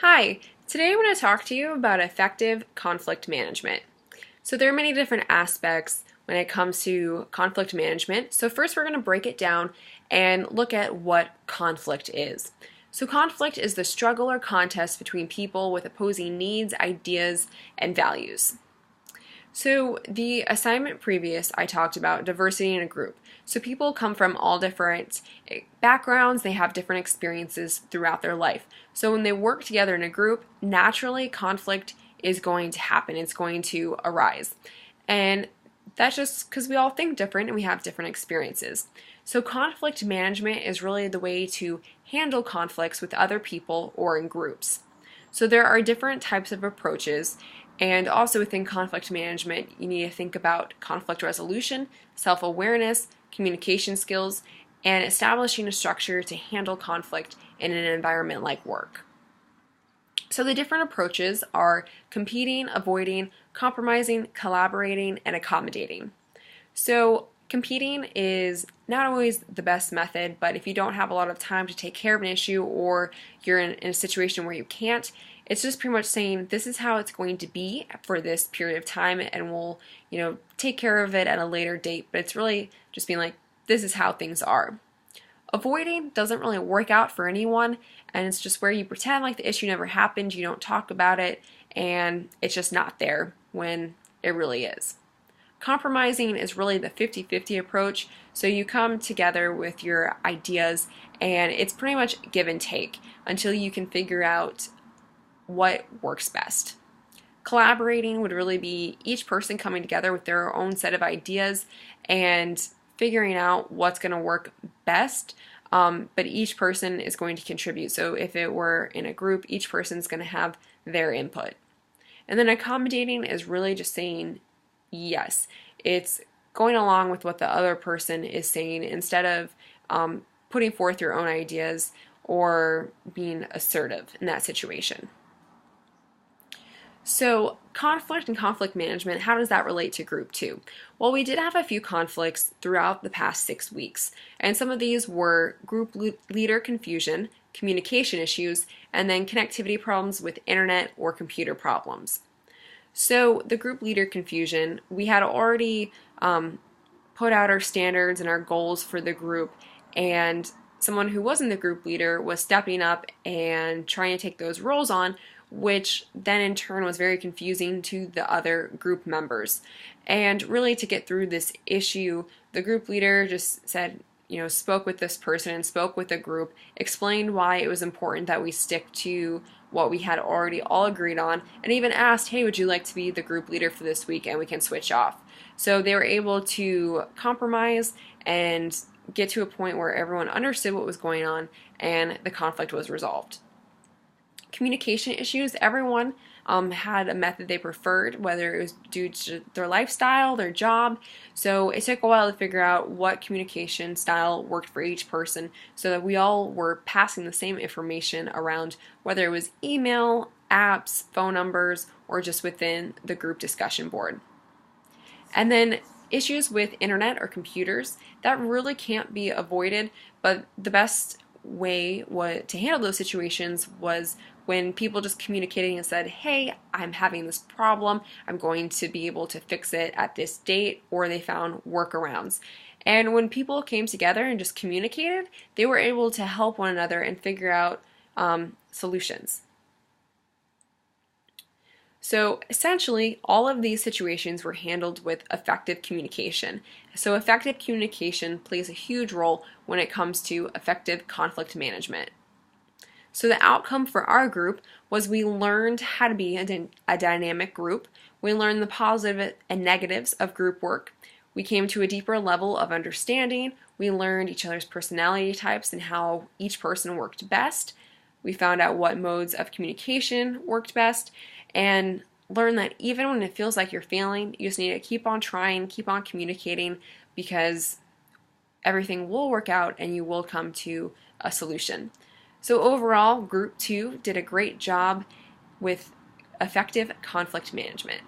Hi, today I want to talk to you about effective conflict management. So there are many different aspects when it comes to conflict management. So first we're going to break it down and look at what conflict is. So conflict is the struggle or contest between people with opposing needs, ideas, and values. So the assignment previous, I talked about diversity in a group. So people come from all different backgrounds, they have different experiences throughout their life. So when they work together in a group, naturally conflict is going to happen, it's going to arise. And that's just because we all think different and we have different experiences. So conflict management is really the way to handle conflicts with other people or in groups. So there are different types of approaches, and also within conflict management, you need to think about conflict resolution, self-awareness, communication skills, and establishing a structure to handle conflict in an environment like work. So the different approaches are competing, avoiding, compromising, collaborating, and accommodating. So competing is not always the best method, but if you don't have a lot of time to take care of an issue or you're in a situation where you can't, it's just pretty much saying this is how it's going to be for this period of time and we'll, take care of it at a later date, but it's really just being like, this is how things are. Avoiding doesn't really work out for anyone, and it's just where you pretend like the issue never happened, you don't talk about it, and it's just not there when it really is. Compromising is really the 50-50 approach, so you come together with your ideas and it's pretty much give and take until you can figure out what works best. Collaborating would really be each person coming together with their own set of ideas and figuring out what's going to work best, but each person is going to contribute. So if it were in a group, each person's going to have their input. And then accommodating is really just saying yes. It's going along with what the other person is saying instead of putting forth your own ideas or being assertive in that situation. So conflict and conflict management, how does that relate to group 2? Well, we did have a few conflicts throughout the past 6 weeks, and some of these were group leader confusion, communication issues, and then connectivity problems with internet or computer problems. So the group leader confusion, we had already put out our standards and our goals for the group, and someone who wasn't the group leader was stepping up and trying to take those roles on, which then in turn was very confusing to the other group members. And really to get through this issue, the group leader just said, spoke with this person and spoke with the group, explained why it was important that we stick to what we had already all agreed on, and even asked, hey, would you like to be the group leader for this week and we can switch off. So they were able to compromise and get to a point where everyone understood what was going on and the conflict was resolved. Communication issues, everyone had a method they preferred, whether it was due to their lifestyle, their job. So it took a while to figure out what communication style worked for each person so that we all were passing the same information around, whether it was email, apps, phone numbers, or just within the group discussion board. And then issues with internet or computers, that really can't be avoided, but the best way to handle those situations was when people just communicated and said, hey, I'm having this problem, I'm going to be able to fix it at this date, or they found workarounds. And when people came together and just communicated, they were able to help one another and figure out solutions. So essentially, all of these situations were handled with effective communication. So effective communication plays a huge role when it comes to effective conflict management. So the outcome for our group was we learned how to be a dynamic group. We learned the positive and negatives of group work. We came to a deeper level of understanding. We learned each other's personality types and how each person worked best. We found out what modes of communication worked best, and learned that even when it feels like you're failing, you just need to keep on trying, keep on communicating, because everything will work out and you will come to a solution. So overall, Group 2 did a great job with effective conflict management.